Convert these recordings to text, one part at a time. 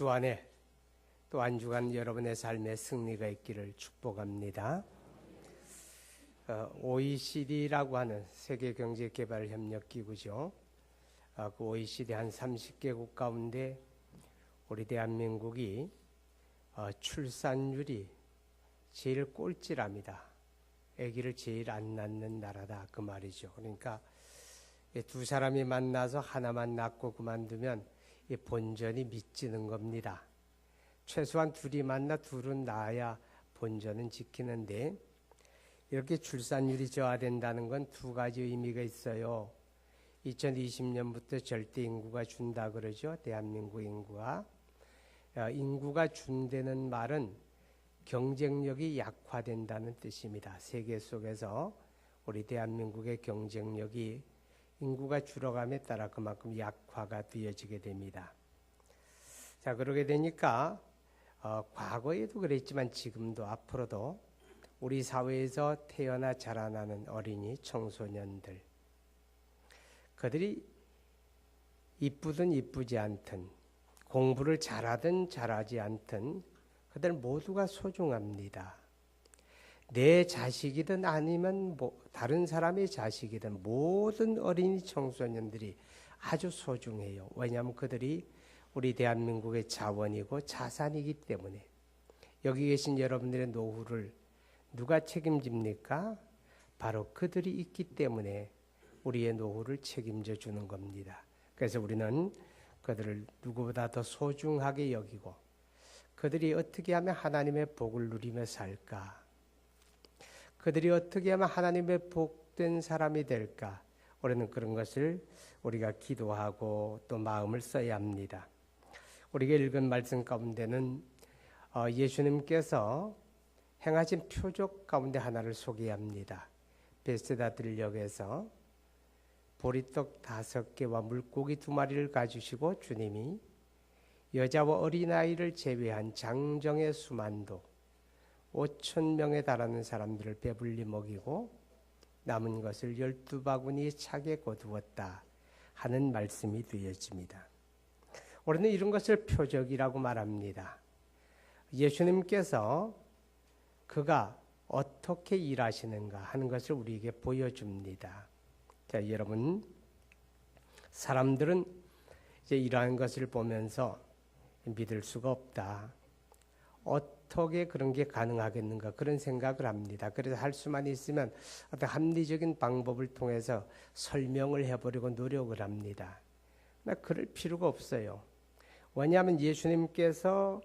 주안에 또 한 주간 여러분의 삶에 승리가 있기를 축복합니다. OECD라고 하는 세계경제개발협력기구죠. 그 OECD 한 30개국 가운데 우리 대한민국이 출산율이 제일 꼴찌랍니다. 아기를 제일 안 낳는 나라다 그 말이죠. 그러니까 두 사람이 만나서 하나만 낳고 그만두면 이 본전이 미치는 겁니다. 최소한 둘이 만나 둘은 낳아야 본전은 지키는데 이렇게 출산율이 저하된다는 건 두 가지 의미가 있어요. 2020년부터 절대 인구가 준다 그러죠. 대한민국 인구가. 인구가 준다는 말은 경쟁력이 약화된다는 뜻입니다. 세계 속에서 우리 대한민국의 경쟁력이 인구가 줄어감에 따라 그만큼 약화가 되어지게 됩니다. 자, 그러게 되니까 과거에도 그랬지만 지금도 앞으로도 우리 사회에서 태어나 자라나는 어린이, 청소년들, 그들이 이쁘든 이쁘지 않든 공부를 잘하든 잘하지 않든 그들 모두가 소중합니다. 내 자식이든 아니면 다른 사람의 자식이든 모든 어린이 청소년들이 아주 소중해요. 왜냐하면 그들이 우리 대한민국의 자원이고 자산이기 때문에. 여기 계신 여러분들의 노후를 누가 책임집니까? 바로 그들이 있기 때문에 우리의 노후를 책임져 주는 겁니다. 그래서 우리는 그들을 누구보다 더 소중하게 여기고 그들이 어떻게 하면 하나님의 복을 누리며 살까? 그들이 어떻게 하면 하나님의 복된 사람이 될까? 우리는 그런 것을 우리가 기도하고 또 마음을 써야 합니다. 우리가 읽은 말씀 가운데는 예수님께서 행하신 표적 가운데 하나를 소개합니다. 베세다 들녘에서 보리떡 5개와 물고기 2마리를 가지시고 주님이 여자와 어린아이를 제외한 장정의 수만도 5,000명에 달하는 사람들을 배불리 먹이고 남은 것을 12바구니 차게 거두었다 하는 말씀이 되어집니다. 우리는 이런 것을 표적이라고 말합니다. 예수님께서 그가 어떻게 일하시는가 하는 것을 우리에게 보여줍니다. 자, 여러분, 사람들은 이제 이러한 것을 보면서 믿을 수가 없다. 어떻게 그런 게 가능하겠는가 그런 생각을 합니다. 그래서 할 수만 있으면 어떤 합리적인 방법을 통해서 설명을 해보려고 노력을 합니다. 그럴 필요가 없어요. 왜냐하면 예수님께서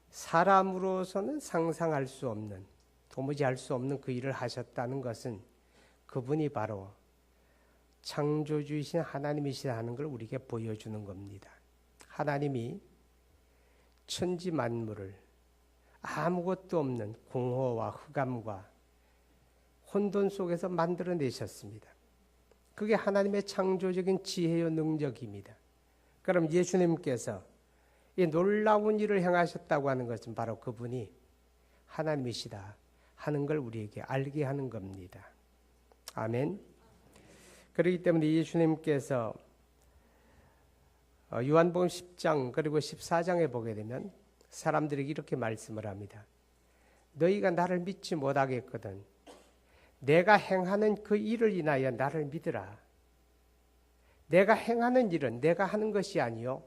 사람으로서는 상상할 수 없는, 도무지 할 수 없는 그 일을 하셨다는 것은 그분이 바로 창조주이신 하나님이시라는 걸 우리에게 보여주는 겁니다. 하나님이 천지 만물을 아무것도 없는 공허와 흑암과 혼돈 속에서 만들어내셨습니다. 그게 하나님의 창조적인 지혜요 능력입니다. 그럼 예수님께서 이 놀라운 일을 행하셨다고 하는 것은 바로 그분이 하나님이시다 하는 걸 우리에게 알게 하는 겁니다. 아멘. 그렇기 때문에 예수님께서 요한복음 10장 그리고 14장에 보게 되면 사람들에게 이렇게 말씀을 합니다. 너희가 나를 믿지 못하겠거든 내가 행하는 그 일을 인하여 나를 믿으라. 내가 행하는 일은 내가 하는 것이 아니요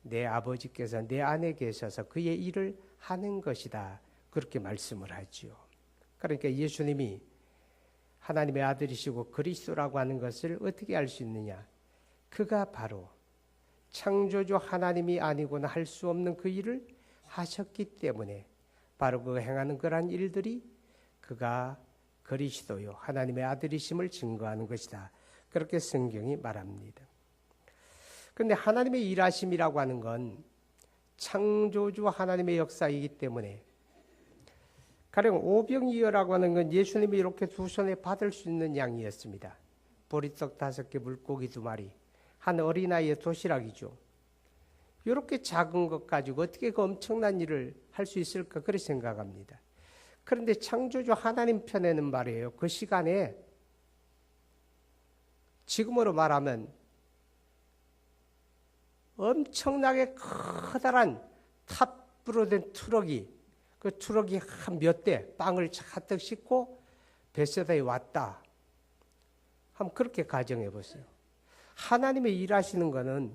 내 아버지께서 내 안에 계셔서 그의 일을 하는 것이다. 그렇게 말씀을 하지요. 그러니까 예수님이 하나님의 아들이시고 그리스도라고 하는 것을 어떻게 알 수 있느냐? 그가 바로 창조주 하나님이 아니고는 할 수 없는 그 일을 하셨기 때문에 바로 그 행하는 그러한 일들이 그가 그리스도요 하나님의 아들이심을 증거하는 것이다. 그렇게 성경이 말합니다. 그런데 하나님의 일하심이라고 하는 건 창조주 하나님의 역사이기 때문에 가령 오병이어라고 하는 건 예수님이 이렇게 두 손에 받을 수 있는 양이었습니다. 보리떡 5개, 물고기 2마리, 한 어린아이의 도시락이죠. 이렇게 작은 것 가지고 어떻게 그 엄청난 일을 할 수 있을까 그렇게 생각합니다. 그런데 창조주 하나님 편에는 말이에요. 그 시간에 지금으로 말하면 엄청나게 커다란 탑으로 된 트럭이, 그 트럭이 한 몇 대 빵을 가득 싣고 벳세다에 왔다. 한번 그렇게 가정해 보세요. 하나님의 일하시는 것은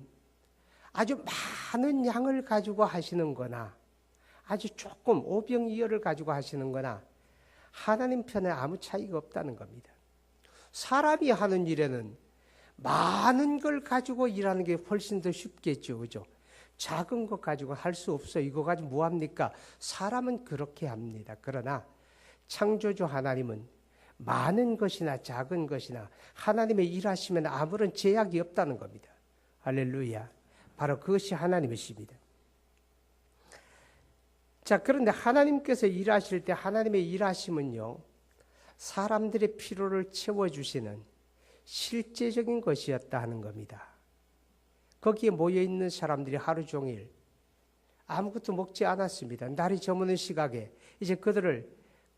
아주 많은 양을 가지고 하시는 거나 아주 조금 오병이어를 가지고 하시는 거나 하나님 편에 아무 차이가 없다는 겁니다. 사람이 하는 일에는 많은 걸 가지고 일하는 게 훨씬 더 쉽겠죠. 그죠? 작은 것 가지고 할 수 없어요. 이거 가지고 뭐 합니까? 사람은 그렇게 합니다. 그러나 창조주 하나님은 많은 것이나 작은 것이나 하나님의 일하시면 아무런 제약이 없다는 겁니다. 할렐루야. 바로 그것이 하나님이십니다. 자, 그런데 하나님께서 일하실 때 하나님의 일하심은요, 사람들의 필요를 채워주시는 실제적인 것이었다 하는 겁니다. 거기에 모여있는 사람들이 하루 종일 아무것도 먹지 않았습니다. 날이 저무는 시각에 이제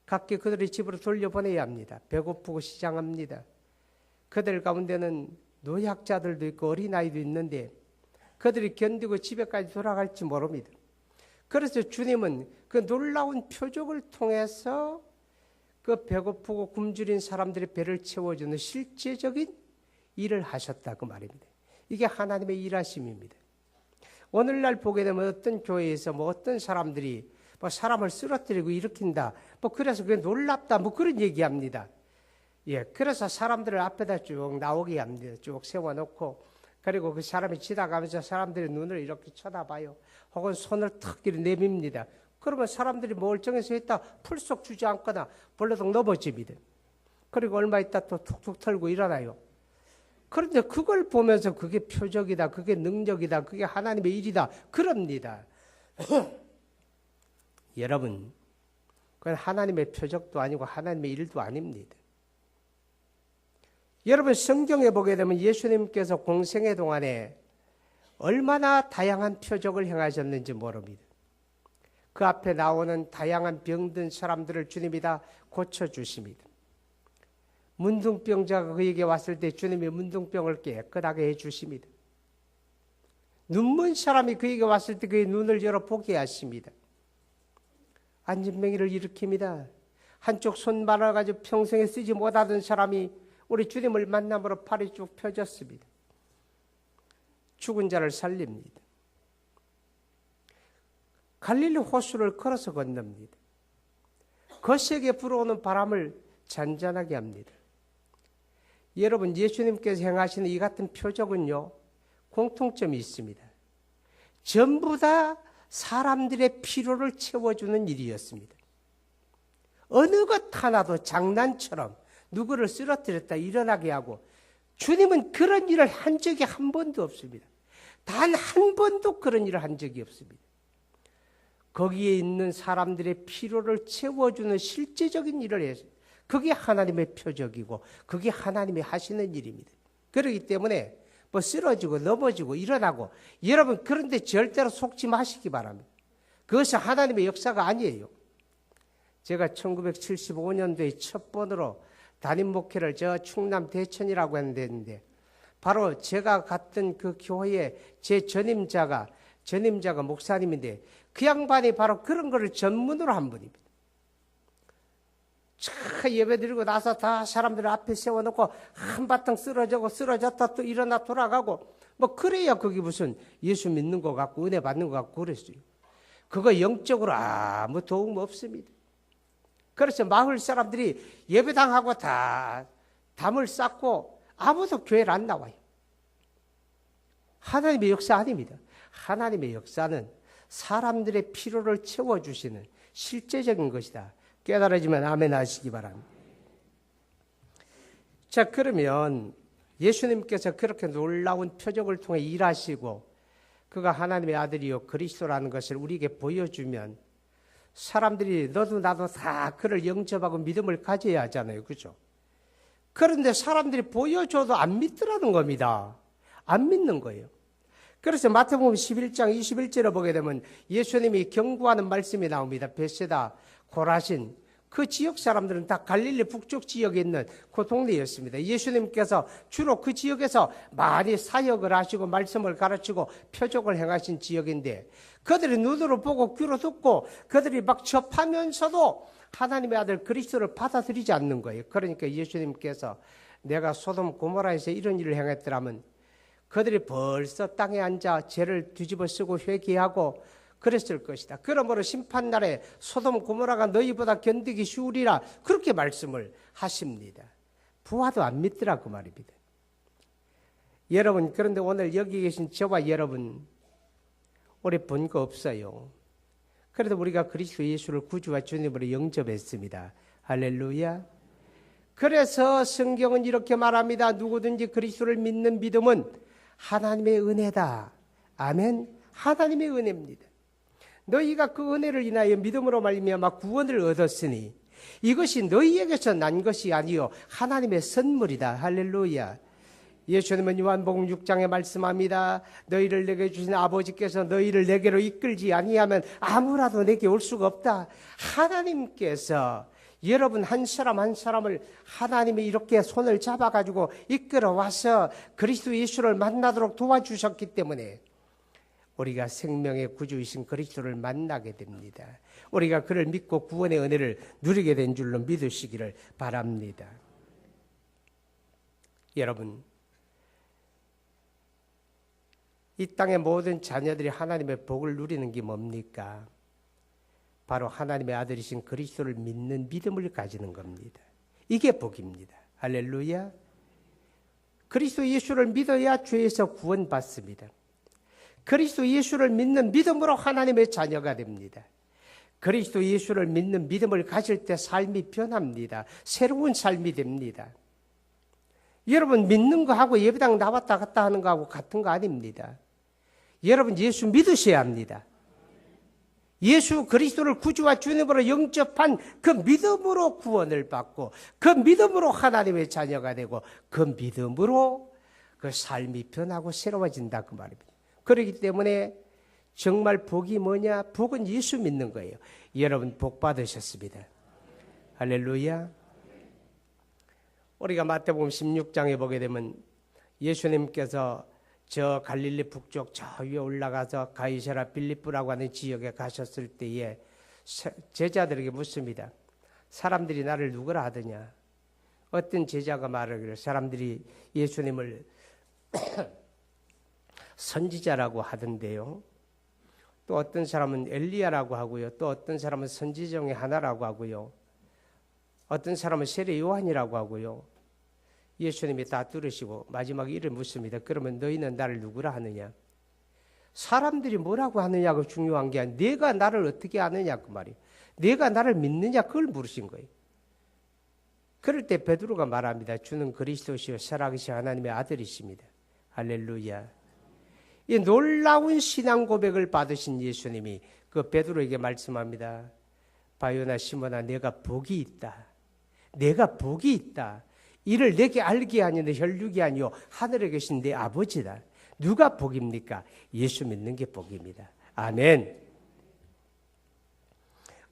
각기 그들의 집으로 돌려보내야 합니다. 배고프고 시장합니다. 그들 가운데는 노약자들도 있고 어린아이도 있는데 그들이 견디고 집에까지 돌아갈지 모릅니다. 그래서 주님은 그 놀라운 표적을 통해서 그 배고프고 굶주린 사람들의 배를 채워주는 실제적인 일을 하셨다 그 말입니다. 이게 하나님의 일하심입니다. 오늘날 보게 되면 어떤 교회에서 어떤 사람들이 사람을 쓰러뜨리고 일으킨다. 그래서 그게 놀랍다. 그런 얘기합니다. 예, 그래서 사람들을 앞에다 쭉 나오게 합니다. 쭉 세워놓고 그리고 그 사람이 지나가면서 사람들의 눈을 이렇게 쳐다봐요. 혹은 손을 탁 이렇게 내밉니다. 그러면 사람들이 멀쩡해서 있다 풀썩 주저앉거나 벌러덩 넘어집니다. 그리고 얼마 있다 또 툭툭 털고 일어나요. 그런데 그걸 보면서 그게 표적이다, 그게 능력이다, 그게 하나님의 일이다 그럽니다. 여러분, 그건 하나님의 표적도 아니고 하나님의 일도 아닙니다. 여러분, 성경에 보게 되면 예수님께서 공생의 동안에 얼마나 다양한 표적을 행하셨는지 모릅니다. 그 앞에 나오는 다양한 병든 사람들을 주님이 다 고쳐주십니다. 문둥병자가 그에게 왔을 때 주님이 문둥병을 깨끗하게 해주십니다. 눈먼 사람이 그에게 왔을 때 그의 눈을 열어 보게 하십니다. 안진뱅이를 일으킵니다. 한쪽 손 말아가지고 평생에 쓰지 못하던 사람이 우리 주님을 만남으로 팔이 쭉 펴졌습니다. 죽은 자를 살립니다. 갈릴리 호수를 걸어서 건넙니다. 거세게 불어오는 바람을 잔잔하게 합니다. 여러분, 예수님께서 행하시는 이 같은 표적은요, 공통점이 있습니다. 전부 다 사람들의 필요를 채워주는 일이었습니다. 어느 것 하나도 장난처럼 누구를 쓰러뜨렸다 일어나게 하고 주님은 그런 일을 한 적이 한 번도 없습니다. 단 한 번도 그런 일을 한 적이 없습니다. 거기에 있는 사람들의 필요를 채워주는 실제적인 일을 해서 그게 하나님의 표적이고 그게 하나님이 하시는 일입니다. 그렇기 때문에 쓰러지고 넘어지고 일어나고 여러분 그런데 절대로 속지 마시기 바랍니다. 그것은 하나님의 역사가 아니에요. 제가 1975년도에 첫 번으로 담임 목회를 저 충남 대천이라고 하는 데인데 바로 제가 갔던 그 교회의 제 전임자가 목사님인데 그 양반이 바로 그런 거를 전문으로 한 분입니다. 예배 드리고 나서 다 사람들 앞에 세워놓고 한바탕 쓰러졌다 또 일어나 돌아가고 그래야 그게 무슨 예수 믿는 것 같고 은혜 받는 것 같고 그랬어요. 그거 영적으로 아무 도움 없습니다. 그래서 마을 사람들이 예배당하고 다 담을 쌓고 아무도 교회를 안 나와요. 하나님의 역사 아닙니다. 하나님의 역사는 사람들의 필요를 채워주시는 실제적인 것이다. 깨달아지면 아멘 하시기 바랍니다. 자, 그러면 예수님께서 그렇게 놀라운 표적을 통해 일하시고 그가 하나님의 아들이요 그리스도라는 것을 우리에게 보여주면 사람들이 너도 나도 다 그를 영접하고 믿음을 가져야 하잖아요. 그죠? 그런데 사람들이 보여줘도 안 믿더라는 겁니다. 안 믿는 거예요. 그래서 마태복음 11장 21절을 보게 되면 예수님이 경고하는 말씀이 나옵니다. 벳세다, 고라신, 그 지역 사람들은 다 갈릴리 북쪽 지역에 있는 그 동네였습니다. 예수님께서 주로 그 지역에서 많이 사역을 하시고 말씀을 가르치고 표적을 행하신 지역인데 그들이 눈으로 보고 귀로 듣고 그들이 막 접하면서도 하나님의 아들 그리스도를 받아들이지 않는 거예요. 그러니까 예수님께서 내가 소돔 고모라에서 이런 일을 행했더라면 그들이 벌써 땅에 앉아 죄를 뒤집어 쓰고 회개하고 그랬을 것이다. 그러므로 심판날에 소돔 고모라가 너희보다 견디기 쉬우리라 그렇게 말씀을 하십니다. 부하도 안 믿더라 그 말입니다. 여러분, 그런데 오늘 여기 계신 저와 여러분 우리 본 거 없어요. 그래도 우리가 그리스도 예수를 구주와 주님으로 영접했습니다. 할렐루야. 그래서 성경은 이렇게 말합니다. 누구든지 그리스도를 믿는 믿음은 하나님의 은혜다. 아멘. 하나님의 은혜입니다. 너희가 그 은혜를 인하여 믿음으로 말미암아 구원을 얻었으니 이것이 너희에게서 난 것이 아니요 하나님의 선물이다. 할렐루야. 예수님은 요한복음 6장에 말씀합니다. 너희를 내게 주신 아버지께서 너희를 내게로 이끌지 아니하면 아무라도 내게 올 수가 없다. 하나님께서 여러분 한 사람 한 사람을 하나님이 이렇게 손을 잡아가지고 이끌어와서 그리스도 예수를 만나도록 도와주셨기 때문에 우리가 생명의 구주이신 그리스도를 만나게 됩니다. 우리가 그를 믿고 구원의 은혜를 누리게 된 줄로 믿으시기를 바랍니다. 여러분, 이 땅의 모든 자녀들이 하나님의 복을 누리는 게 뭡니까? 바로 하나님의 아들이신 그리스도를 믿는 믿음을 가지는 겁니다. 이게 복입니다. 할렐루야. 그리스도 예수를 믿어야 죄에서 구원받습니다. 그리스도 예수를 믿는 믿음으로 하나님의 자녀가 됩니다. 그리스도 예수를 믿는 믿음을 가질 때 삶이 변합니다. 새로운 삶이 됩니다. 여러분 믿는 거하고 예배당 나왔다 갔다 하는 거하고 같은 거 아닙니다. 여러분 예수 믿으셔야 합니다. 예수 그리스도를 구주와 주님으로 영접한 그 믿음으로 구원을 받고 그 믿음으로 하나님의 자녀가 되고 그 믿음으로 그 삶이 변하고 새로워진다 그 말입니다. 그렇기 때문에 정말 복이 뭐냐? 복은 예수 믿는 거예요. 여러분 복 받으셨습니다. 할렐루야. 우리가 마태복음 16장에 보게 되면 예수님께서 저 갈릴리 북쪽 저 위에 올라가서 가이사랴 빌립보라고 하는 지역에 가셨을 때에 제자들에게 묻습니다. 사람들이 나를 누구라 하더냐? 어떤 제자가 말하기를 사람들이 예수님을 선지자라고 하던데요. 또 어떤 사람은 엘리야라고 하고요. 또 어떤 사람은 선지 중에 하나라고 하고요. 어떤 사람은 세례 요한이라고 하고요. 예수님이 다 들으시고 마지막에 이를 묻습니다. 그러면 너희는 나를 누구라 하느냐? 사람들이 뭐라고 하느냐가 중요한 게 아니라 내가 나를 어떻게 아느냐 그 말이에요. 내가 나를 믿느냐 그걸 물으신 거예요. 그럴 때 베드로가 말합니다. 주는 그리스도시요 살아계신 하나님의 아들이십니다. 할렐루야. 이 놀라운 신앙 고백을 받으신 예수님이 그 베드로에게 말씀합니다. 바요나 시몬아 내가 복이 있다. 내가 복이 있다. 이를 내게 알게 하니 혈육이 아니요 하늘에 계신 내 아버지다. 누가 복입니까? 예수 믿는 게 복입니다. 아멘.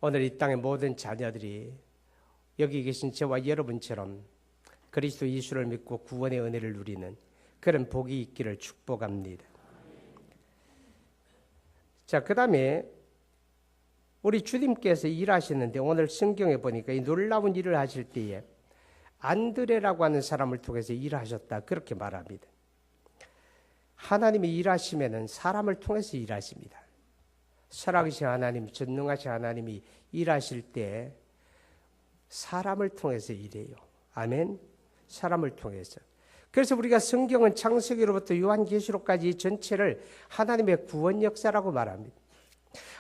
오늘 이 땅의 모든 자녀들이 여기 계신 저와 여러분처럼 그리스도 예수를 믿고 구원의 은혜를 누리는 그런 복이 있기를 축복합니다. 자, 그 다음에 우리 주님께서 일하시는데 오늘 성경에 보니까 이 놀라운 일을 하실 때에 안드레라고 하는 사람을 통해서 일하셨다 그렇게 말합니다. 하나님이 일하시면은 사람을 통해서 일하십니다. 살아계신 하나님, 전능하신 하나님이 일하실 때 사람을 통해서 일해요. 아멘. 사람을 통해서. 그래서 우리가 성경은 창세기로부터 요한계시록까지 전체를 하나님의 구원 역사라고 말합니다.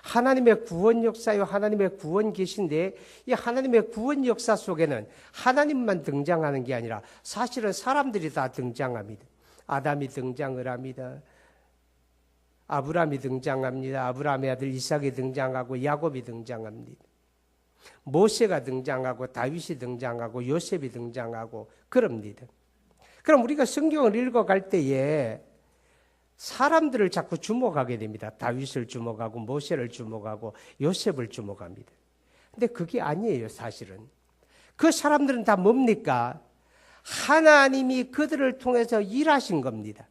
하나님의 구원 역사요 하나님의 구원 계신데 이 하나님의 구원 역사 속에는 하나님만 등장하는 게 아니라 사실은 사람들이 다 등장합니다. 아담이 등장을 합니다. 아브라함이 등장합니다. 아브라함의 아들 이삭이 등장하고 야곱이 등장합니다. 모세가 등장하고 다윗이 등장하고 요셉이 등장하고 그럽니다. 그럼 우리가 성경을 읽어갈 때에 사람들을 자꾸 주목하게 됩니다. 다윗을 주목하고 모세를 주목하고 요셉을 주목합니다. 근데 그게 아니에요, 사실은. 그 사람들은 다 뭡니까? 하나님이 그들을 통해서 일하신 겁니다.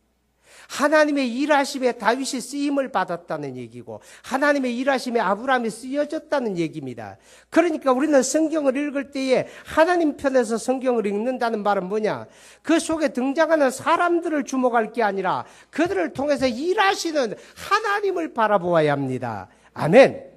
하나님의 일하심에 다윗이 쓰임을 받았다는 얘기고 하나님의 일하심에 아브라함이 쓰여졌다는 얘기입니다. 그러니까 우리는 성경을 읽을 때에 하나님 편에서 성경을 읽는다는 말은 뭐냐? 그 속에 등장하는 사람들을 주목할 게 아니라 그들을 통해서 일하시는 하나님을 바라보아야 합니다. 아멘.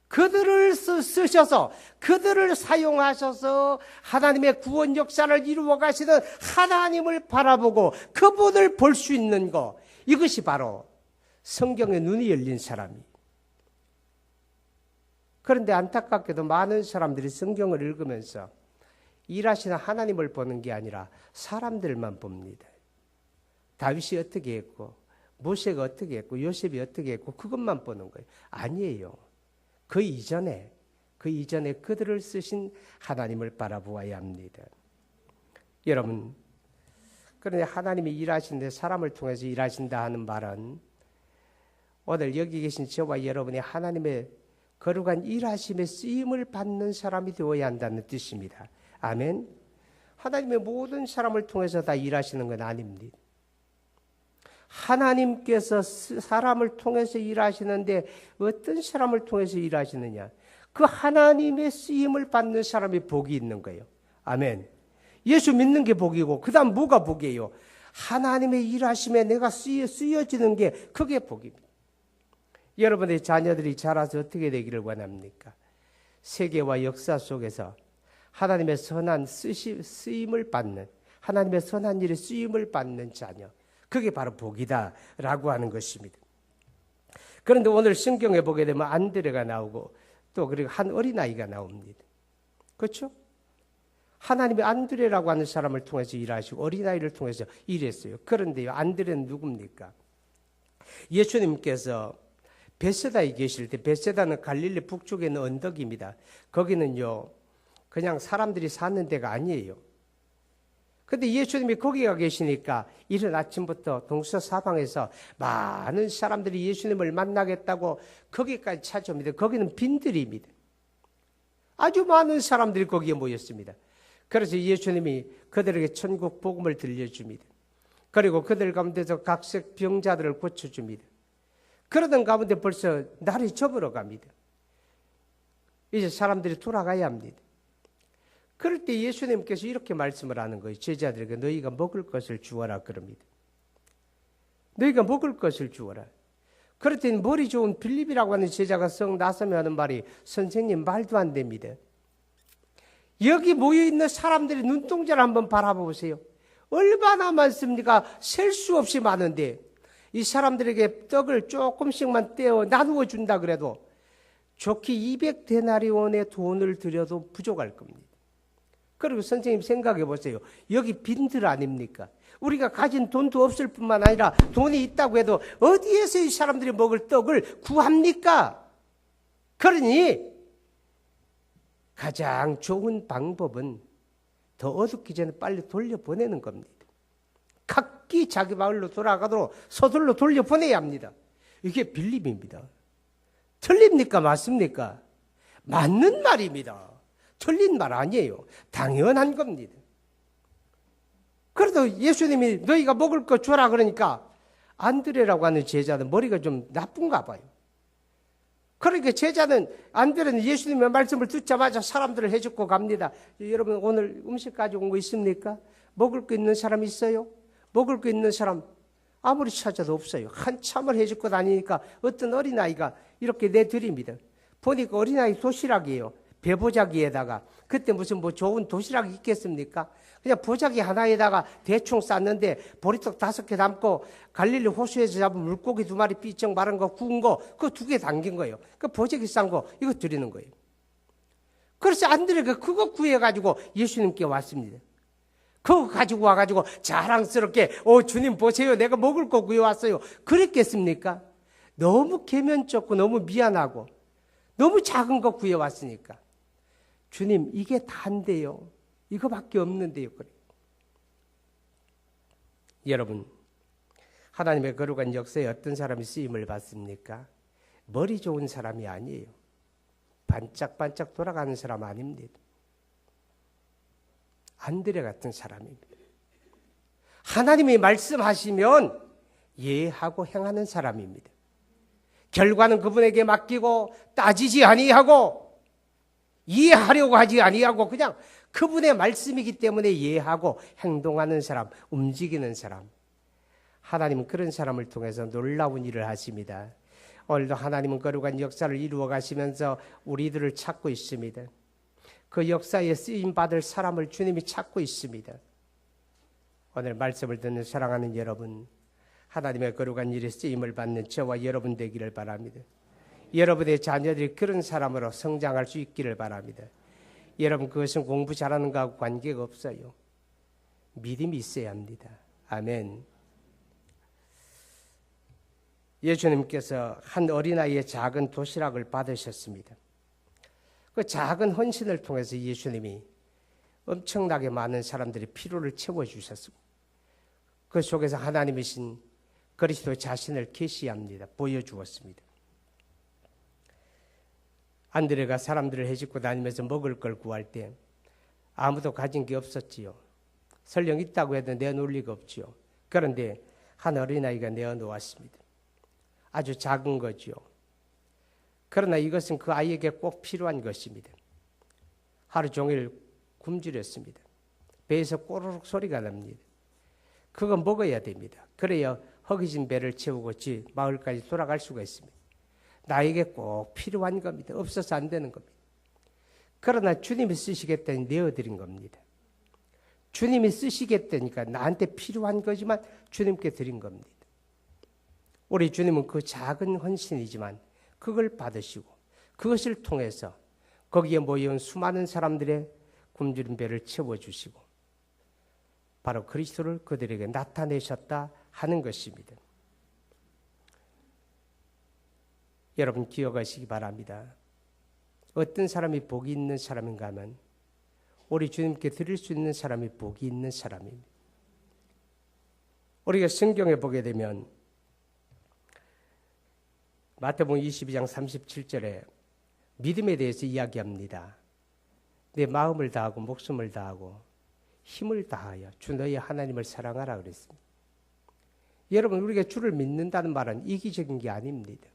그들을 쓰셔서 그들을 사용하셔서 하나님의 구원 역사를 이루어 가시는 하나님을 바라보고 그분을 볼 수 있는 것, 이것이 바로 성경의 눈이 열린 사람이. 그런데 안타깝게도 많은 사람들이 성경을 읽으면서 일하시는 하나님을 보는 게 아니라 사람들만 봅니다. 다윗이 어떻게 했고 모세가 어떻게 했고 요셉이 어떻게 했고 그것만 보는 거예요. 아니에요. 그 이전에 그들을 쓰신 하나님을 바라보아야 합니다. 여러분, 그런데 하나님이 일하시는데 사람을 통해서 일하신다 하는 말은 오늘 여기 계신 저와 여러분이 하나님의 거룩한 일하심에 쓰임을 받는 사람이 되어야 한다는 뜻입니다. 아멘. 하나님의 모든 사람을 통해서 다 일하시는 건 아닙니다. 하나님께서 사람을 통해서 일하시는데 어떤 사람을 통해서 일하시느냐? 그 하나님의 쓰임을 받는 사람이 복이 있는 거예요. 아멘. 예수 믿는 게 복이고 그 다음 뭐가 복이에요? 하나님의 일하심에 내가 쓰여지는 게 그게 복입니다. 여러분의 자녀들이 자라서 어떻게 되기를 원합니까? 세계와 역사 속에서 하나님의 선한 쓰임을 받는, 하나님의 선한 일에 쓰임을 받는 자녀, 그게 바로 복이다라고 하는 것입니다. 그런데 오늘 성경에 보게 되면 안드레가 나오고 또 그리고 한 어린아이가 나옵니다. 그렇죠? 하나님이 안드레라고 하는 사람을 통해서 일하시고 어린아이를 통해서 일했어요. 그런데요, 안드레는 누굽니까? 예수님께서 베세다에 계실 때, 베세다는 갈릴리 북쪽에 있는 언덕입니다. 거기는요 그냥 사람들이 사는 데가 아니에요. 근데 예수님이 거기가 계시니까 이른 아침부터 동서사방에서 많은 사람들이 예수님을 만나겠다고 거기까지 찾아옵니다. 거기는 빈들입니다. 아주 많은 사람들이 거기에 모였습니다. 그래서 예수님이 그들에게 천국 복음을 들려줍니다. 그리고 그들 가운데서 각색 병자들을 고쳐줍니다. 그러던 가운데 벌써 날이 접어러 갑니다. 이제 사람들이 돌아가야 합니다. 그럴 때 예수님께서 이렇게 말씀을 하는 거예요. 제자들에게 너희가 먹을 것을 주어라 그럽니다. 너희가 먹을 것을 주어라. 그럴 때 머리 좋은 빌립이라고 하는 제자가 썩 나서며 하는 말이 선생님 말도 안 됩니다. 여기 모여있는 사람들의 눈동자를 한번 바라보세요. 얼마나 많습니까? 셀 수 없이 많은데 이 사람들에게 떡을 조금씩만 떼어 나누어 준다 그래도 좋게 200데나리온의 돈을 들여도 부족할 겁니다. 그리고 선생님 생각해 보세요. 여기 빈들 아닙니까? 우리가 가진 돈도 없을 뿐만 아니라 돈이 있다고 해도 어디에서 이 사람들이 먹을 떡을 구합니까? 그러니 가장 좋은 방법은 더 어둡기 전에 빨리 돌려보내는 겁니다. 각기 자기 마을로 돌아가도록 서둘러 돌려보내야 합니다. 이게 빌립입니다. 틀립니까? 맞습니까? 맞는 말입니다. 틀린 말 아니에요. 당연한 겁니다. 그래도 예수님이 너희가 먹을 거 줘라 그러니까 안드레라고 하는 제자는 머리가 좀 나쁜가 봐요. 그러니까 제자는 안드레는 예수님의 말씀을 듣자마자 사람들을 해주고 갑니다. 여러분 오늘 음식 가지고 온 거 있습니까? 먹을 거 있는 사람 있어요? 먹을 거 있는 사람 아무리 찾아도 없어요. 한참을 해주고 다니니까 어떤 어린아이가 이렇게 내드립니다. 보니까 어린아이 도시락이에요. 배보자기에다가 그때 무슨 뭐 좋은 도시락이 있겠습니까? 그냥 보자기 하나에다가 대충 쌌는데 보리떡 5개 담고 갈릴리 호수에서 잡은 물고기 2마리 삐쩍 마른 거 구운 거 그거 2개 담긴 거예요. 그 보자기 싼 거 이거 드리는 거예요. 그래서 안드레가 그거 구해가지고 예수님께 왔습니다. 그거 가지고 와가지고 자랑스럽게 주님 보세요. 내가 먹을 거 구해왔어요. 그랬겠습니까? 너무 계면쩍고 너무 미안하고 너무 작은 거 구해왔으니까 주님 이게 다인데요. 이거밖에 없는데요. 그래. 여러분 하나님의 거룩한 역사에 어떤 사람이 쓰임을 받습니까? 머리 좋은 사람이 아니에요. 반짝반짝 돌아가는 사람 아닙니다. 안드레 같은 사람입니다. 하나님이 말씀하시면 예하고 행하는 사람입니다. 결과는 그분에게 맡기고 따지지 아니하고 이해하려고 하지 아니하고 그냥 그분의 말씀이기 때문에 이해하고 행동하는 사람, 움직이는 사람. 하나님은 그런 사람을 통해서 놀라운 일을 하십니다. 오늘도 하나님은 거룩한 역사를 이루어 가시면서 우리들을 찾고 있습니다. 그 역사에 쓰임받을 사람을 주님이 찾고 있습니다. 오늘 말씀을 듣는 사랑하는 여러분, 하나님의 거룩한 일에 쓰임을 받는 저와 여러분 되기를 바랍니다. 여러분의 자녀들이 그런 사람으로 성장할 수 있기를 바랍니다. 여러분, 그것은 공부 잘하는 것하고 관계가 없어요. 믿음이 있어야 합니다. 아멘. 예수님께서 한 어린아이의 작은 도시락을 받으셨습니다. 그 작은 헌신을 통해서 예수님이 엄청나게 많은 사람들의 필요를 채워주셨습니다. 그 속에서 하나님이신 그리스도 자신을 계시합니다. 보여주었습니다. 안드레가 사람들을 해집고 다니면서 먹을 걸 구할 때 아무도 가진 게 없었지요. 설령 있다고 해도 내놓을 리가 없지요. 그런데 한 어린아이가 내어놓았습니다. 아주 작은 거지요. 그러나 이것은 그 아이에게 꼭 필요한 것입니다. 하루 종일 굶주렸습니다. 배에서 꼬르륵 소리가 납니다. 그거 먹어야 됩니다. 그래야 허기진 배를 채우고 마을까지 돌아갈 수가 있습니다. 나에게 꼭 필요한 겁니다. 없어서 안 되는 겁니다. 그러나 주님이 쓰시겠다니 내어드린 겁니다. 주님이 쓰시겠다니까 나한테 필요한 거지만 주님께 드린 겁니다. 우리 주님은 그 작은 헌신이지만 그걸 받으시고 그것을 통해서 거기에 모여온 수많은 사람들의 굶주린 배를 채워주시고 바로 그리스도를 그들에게 나타내셨다 하는 것입니다. 여러분 기억하시기 바랍니다. 어떤 사람이 복이 있는 사람인가 하면 우리 주님께 드릴 수 있는 사람이 복이 있는 사람입니다. 우리가 성경에 보게 되면 마태복음 22장 37절에 믿음에 대해서 이야기합니다. 내 마음을 다하고 목숨을 다하고 힘을 다하여 주 너희 하나님을 사랑하라 그랬습니다. 여러분 우리가 주를 믿는다는 말은 이기적인 게 아닙니다.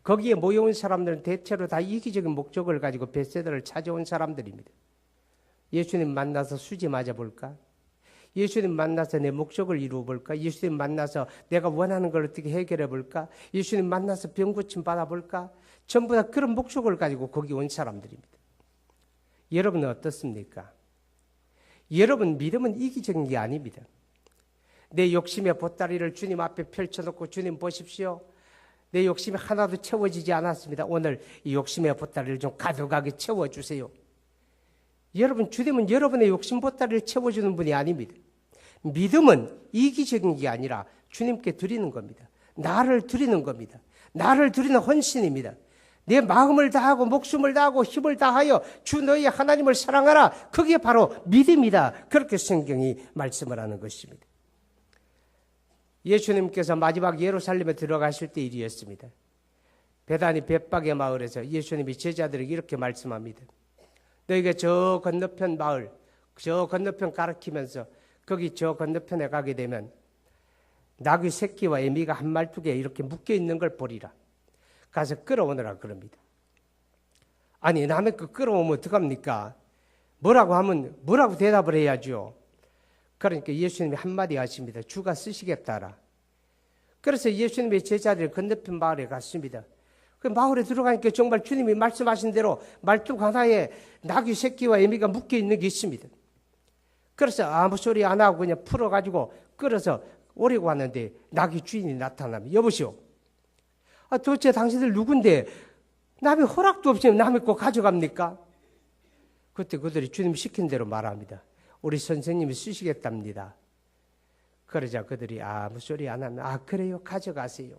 거기에 모여온 사람들은 대체로 다 이기적인 목적을 가지고 벳세다를 찾아온 사람들입니다. 예수님 만나서 수지 맞아볼까? 예수님 만나서 내 목적을 이루어볼까? 예수님 만나서 내가 원하는 걸 어떻게 해결해볼까? 예수님 만나서 병 고침 받아볼까? 전부 다 그런 목적을 가지고 거기 온 사람들입니다. 여러분은 어떻습니까? 여러분 믿음은 이기적인 게 아닙니다. 내 욕심의 보따리를 주님 앞에 펼쳐놓고 주님 보십시오. 내 욕심이 하나도 채워지지 않았습니다. 오늘 이 욕심의 보따리를 좀 가득하게 채워주세요. 여러분 주님은 여러분의 욕심 보따리를 채워주는 분이 아닙니다. 믿음은 이기적인 게 아니라 주님께 드리는 겁니다. 나를 드리는 겁니다. 나를 드리는 헌신입니다. 내 마음을 다하고 목숨을 다하고 힘을 다하여 주 너희 하나님을 사랑하라. 그게 바로 믿음이다. 그렇게 성경이 말씀을 하는 것입니다. 예수님께서 마지막 예루살렘에 들어가실 때 일이었습니다. 베다니 벳박의 마을에서 예수님이 제자들에게 이렇게 말씀합니다. 너희가 저 건너편 마을, 저 건너편 가리키면서 거기 저 건너편에 가게 되면 나귀 새끼와 애미가 한 말뚝에 이렇게 묶여 있는 걸 보리라. 가서 끌어오느라 그럽니다. 아니 남의 거 끌어오면 어떡합니까? 뭐라고 하면 뭐라고 대답을 해야죠. 그러니까 예수님이 한마디 하십니다. 주가 쓰시겠다라. 그래서 예수님의 제자들이 건너편 마을에 갔습니다. 그 마을에 들어가니까 정말 주님이 말씀하신 대로 말뚝 하나에 나귀 새끼와 애미가 묶여 있는 게 있습니다. 그래서 아무 소리 안 하고 그냥 풀어가지고 끌어서 오려고 하는데 나귀 주인이 나타나면 여보시오. 도대체 당신들 누군데 남의 허락도 없이 남의 거 가져갑니까? 그때 그들이 주님 시킨 대로 말합니다. 우리 선생님이 쓰시겠답니다. 그러자 그들이 아무 소리 안 하면 그래요 가져가세요.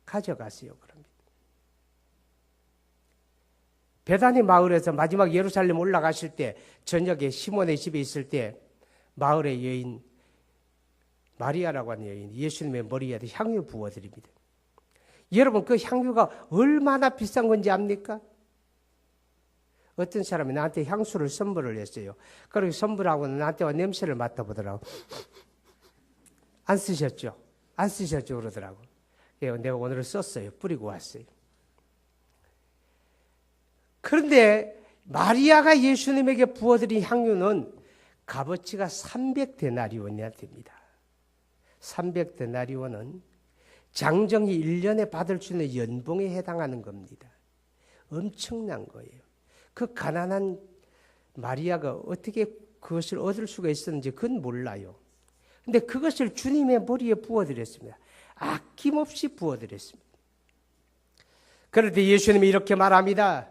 가져가세요 그럽니다. 베다니 마을에서 마지막 예루살렘 올라가실 때 저녁에 시몬의 집에 있을 때 마을의 여인 마리아라고 하는 여인이 예수님의 머리에 향유 부어드립니다. 여러분 그 향유가 얼마나 비싼 건지 압니까? 어떤 사람이 나한테 향수를 선물을 했어요. 그리고 선물하고 나한테 와 냄새를 맡아보더라고. 안 쓰셨죠? 안 쓰셨죠? 그러더라고. 예, 내가 오늘 썼어요. 뿌리고 왔어요. 그런데 마리아가 예수님에게 부어드린 향유는 값어치가 300데나리온이나 됩니다. 300데나리온은 장정이 1년에 받을 수 있는 연봉에 해당하는 겁니다. 엄청난 거예요. 그 가난한 마리아가 어떻게 그것을 얻을 수가 있었는지 그건 몰라요. 근데 그것을 주님의 머리에 부어드렸습니다. 아낌없이 부어드렸습니다. 그런데 예수님이 이렇게 말합니다.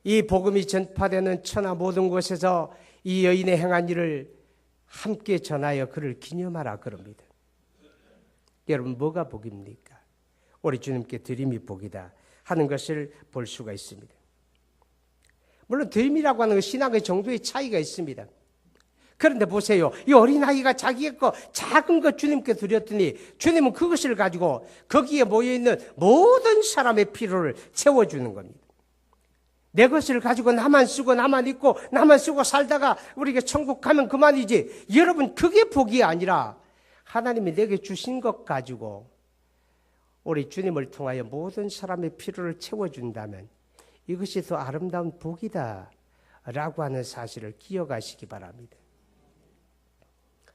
이 복음이 전파되는 천하 모든 곳에서 이 여인의 행한 일을 함께 전하여 그를 기념하라 그럽니다. 여러분 뭐가 복입니까? 우리 주님께 드림이 복이다 하는 것을 볼 수가 있습니다. 물론 드림이라고 하는 건 신앙의 정도의 차이가 있습니다. 그런데 보세요. 이 어린아이가 자기의 거 작은 것 주님께 드렸더니 주님은 그것을 가지고 거기에 모여있는 모든 사람의 필요를 채워주는 겁니다. 내 것을 가지고 나만 쓰고 나만 입고 나만 쓰고 살다가 우리가 천국 가면 그만이지. 여러분 그게 복이 아니라 하나님이 내게 주신 것 가지고 우리 주님을 통하여 모든 사람의 필요를 채워준다면 이것이 더 아름다운 복이다 라고 하는 사실을 기억하시기 바랍니다.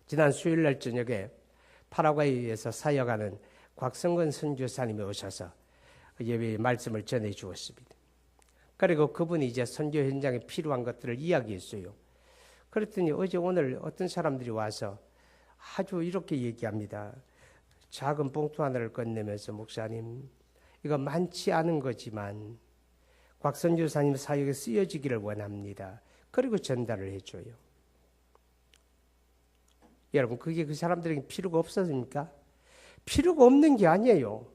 지난 수요일날 저녁에 파라과이에서 사역하는 곽성근 선교사님이 오셔서 예배의 말씀을 전해 주었습니다. 그리고 그분이 이제 선교 현장에 필요한 것들을 이야기했어요. 그랬더니 어제 오늘 어떤 사람들이 와서 아주 이렇게 얘기합니다. 작은 봉투 하나를 건네면서 목사님 이거 많지 않은 거지만 곽선교사님 사역에 쓰여지기를 원합니다. 그리고 전달을 해줘요. 여러분 그게 그 사람들에게 필요가 없었습니까? 필요가 없는 게 아니에요.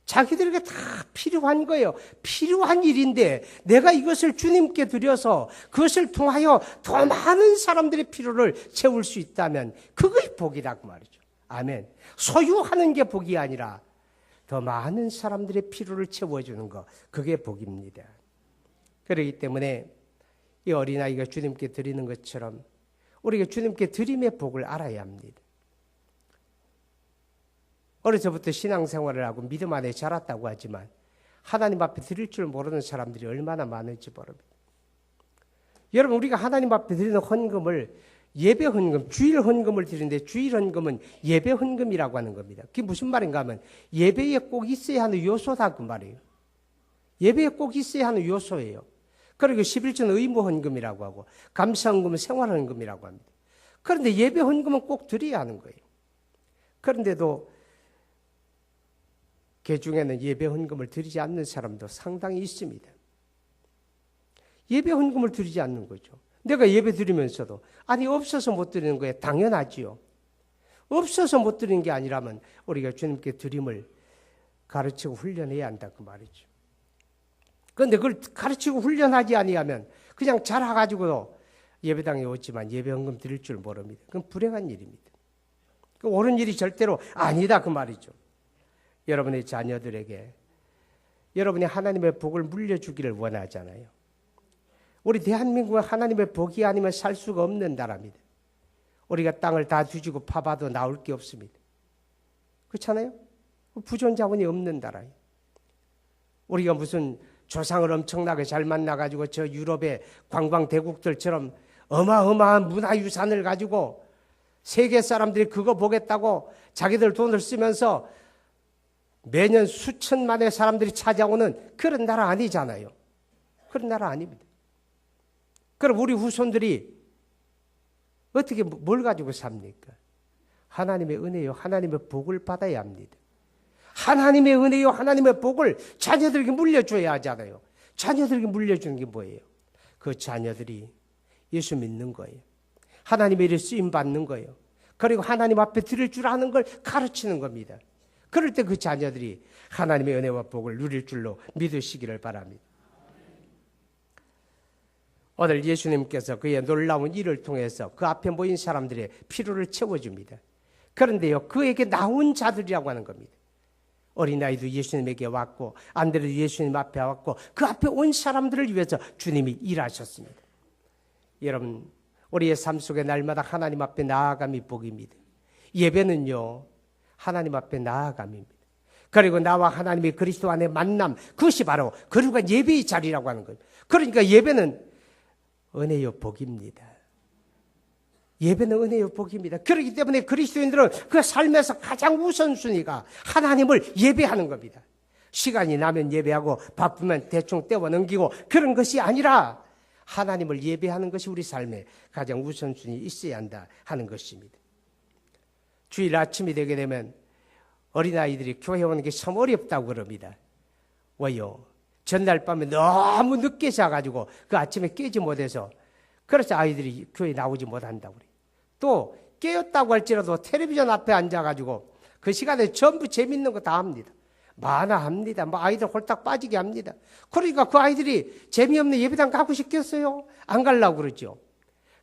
자기들에게 다 필요한 거예요. 필요한 일인데 내가 이것을 주님께 드려서 그것을 통하여 더 많은 사람들의 필요를 채울 수 있다면 그것이 복이라고 말이죠. 아멘. 소유하는 게 복이 아니라 더 많은 사람들의 필요를 채워주는 것, 그게 복입니다. 그렇기 때문에 이 어린아이가 주님께 드리는 것처럼 우리가 주님께 드림의 복을 알아야 합니다. 어려서부터 신앙생활을 하고 믿음 안에 자랐다고 하지만 하나님 앞에 드릴 줄 모르는 사람들이 얼마나 많은지 모릅니다. 여러분 우리가 하나님 앞에 드리는 헌금을 예배 헌금, 주일 헌금을 드리는데 주일 헌금은 예배 헌금이라고 하는 겁니다. 그게 무슨 말인가 하면 예배에 꼭 있어야 하는 요소다 그 말이에요. 예배에 꼭 있어야 하는 요소예요. 그리고 11조는 의무 헌금이라고 하고 감사 헌금은 생활 헌금이라고 합니다. 그런데 예배 헌금은 꼭 드려야 하는 거예요. 그런데도 그 중에는 예배 헌금을 드리지 않는 사람도 상당히 있습니다. 예배 헌금을 드리지 않는 거죠. 내가 예배 드리면서도 아니 없어서 못 드리는 거예요. 당연하지요. 없어서 못 드리는 게 아니라면 우리가 주님께 드림을 가르치고 훈련해야 한다 그 말이죠. 그런데 그걸 가르치고 훈련하지 아니하면 그냥 잘해가지고도 예배당에 오지만 예배 헌금 드릴 줄 모릅니다. 그건 불행한 일입니다. 그 옳은 일이 절대로 아니다 그 말이죠. 여러분의 자녀들에게 여러분이 하나님의 복을 물려주기를 원하잖아요. 우리 대한민국은 하나님의 복이 아니면 살 수가 없는 나라입니다. 우리가 땅을 다 뒤지고 파봐도 나올 게 없습니다. 그렇잖아요? 부존자원이 없는 나라예요. 우리가 무슨 조상을 엄청나게 잘 만나가지고 저 유럽의 관광대국들처럼 어마어마한 문화유산을 가지고 세계 사람들이 그거 보겠다고 자기들 돈을 쓰면서 매년 수천만의 사람들이 찾아오는 그런 나라 아니잖아요. 그런 나라 아닙니다. 그럼 우리 후손들이 어떻게 뭘 가지고 삽니까? 하나님의 은혜요, 하나님의 복을 받아야 합니다. 하나님의 은혜요, 하나님의 복을 자녀들에게 물려줘야 하잖아요. 자녀들에게 물려주는 게 뭐예요? 그 자녀들이 예수 믿는 거예요. 하나님의 일에 쓰임 받는 거예요. 그리고 하나님 앞에 드릴 줄 아는 걸 가르치는 겁니다. 그럴 때 그 자녀들이 하나님의 은혜와 복을 누릴 줄로 믿으시기를 바랍니다. 오늘 예수님께서 그의 놀라운 일을 통해서 그 앞에 모인 사람들의 필요를 채워줍니다. 그런데요, 그에게 나온 자들이라고 하는 겁니다. 어린아이도 예수님에게 왔고 안드레도 예수님 앞에 왔고 그 앞에 온 사람들을 위해서 주님이 일하셨습니다. 여러분, 우리의 삶 속에 날마다 하나님 앞에 나아감이 복입니다. 예배는요, 하나님 앞에 나아감입니다. 그리고 나와 하나님의 그리스도 안에 만남, 그것이 바로 거룩한 예배의 자리라고 하는 거예요. 그러니까 예배는 은혜요 복입니다. 예배는 은혜요 복입니다. 그렇기 때문에 그리스도인들은 그 삶에서 가장 우선순위가 하나님을 예배하는 겁니다. 시간이 나면 예배하고 바쁘면 대충 때워 넘기고 그런 것이 아니라 하나님을 예배하는 것이 우리 삶에 가장 우선순위 있어야 한다 하는 것입니다. 주일 아침이 되게 되면 어린아이들이 교회 오는 게 참 어렵다고 그럽니다. 왜요? 전날 밤에 너무 늦게 자가지고 그 아침에 깨지 못해서 그래서 아이들이 교회 나오지 못한다고 그래요. 또 깨었다고 할지라도 텔레비전 앞에 앉아가지고 그 시간에 전부 재밌는 거 다 합니다. 만화합니다. 뭐 아이들 홀딱 빠지게 합니다. 그러니까 그 아이들이 재미없는 예배당 가고 싶겠어요? 안 가려고 그러죠.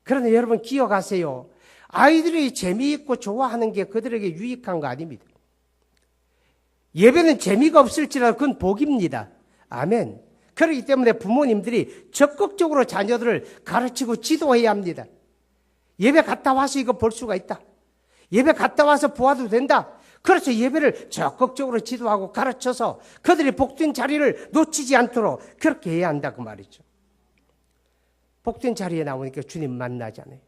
그런데 여러분 기억하세요. 아이들이 재미있고 좋아하는 게 그들에게 유익한 거 아닙니다. 예배는 재미가 없을지라도 그건 복입니다. 아멘. 그렇기 때문에 부모님들이 적극적으로 자녀들을 가르치고 지도해야 합니다. 예배 갔다 와서 이거 볼 수가 있다. 예배 갔다 와서 보아도 된다. 그래서 예배를 적극적으로 지도하고 가르쳐서 그들이 복된 자리를 놓치지 않도록 그렇게 해야 한다 그 말이죠. 복된 자리에 나오니까 주님 만나잖아요.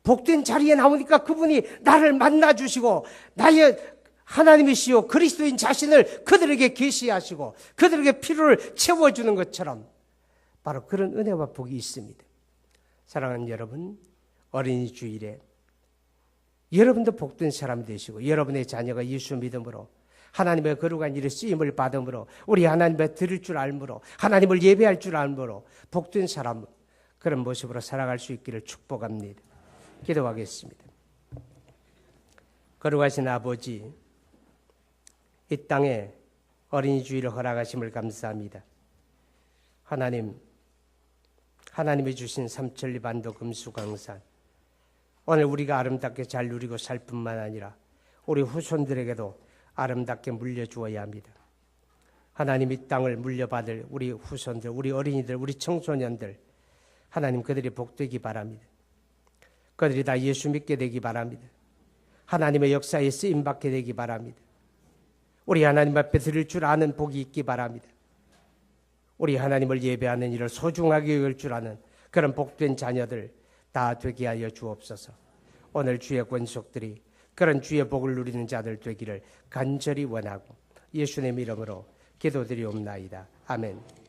복된 자리에 나오니까 그분이 나를 만나주시고 나의 하나님이시요 그리스도인 자신을 그들에게 계시하시고 그들에게 필요를 채워주는 것처럼 바로 그런 은혜와 복이 있습니다. 사랑하는 여러분, 어린이 주일에 여러분도 복된 사람이 되시고 여러분의 자녀가 예수 믿음으로 하나님의 거룩한 일에 쓰임을 받음으로 우리 하나님을 들을 줄 알므로 하나님을 예배할 줄 알므로 복된 사람 그런 모습으로 살아갈 수 있기를 축복합니다. 기도하겠습니다. 거룩하신 아버지, 이 땅에 어린이 주일을 허락하심을 감사합니다. 하나님이 주신 삼천리 반도 금수강산 오늘 우리가 아름답게 잘 누리고 살 뿐만 아니라 우리 후손들에게도 아름답게 물려주어야 합니다. 하나님 이 땅을 물려받을 우리 후손들, 우리 어린이들, 우리 청소년들 하나님 그들이 복되기 바랍니다. 그들이 다 예수 믿게 되기 바랍니다. 하나님의 역사에 쓰임받게 되기 바랍니다. 우리 하나님 앞에 드릴 줄 아는 복이 있기 바랍니다. 우리 하나님을 예배하는 일을 소중하게 여길 줄 아는 그런 복된 자녀들 다 되게 하여 주옵소서. 오늘 주의 권속들이 그런 주의 복을 누리는 자들 되기를 간절히 원하고 예수님 이름으로 기도드리옵나이다. 아멘.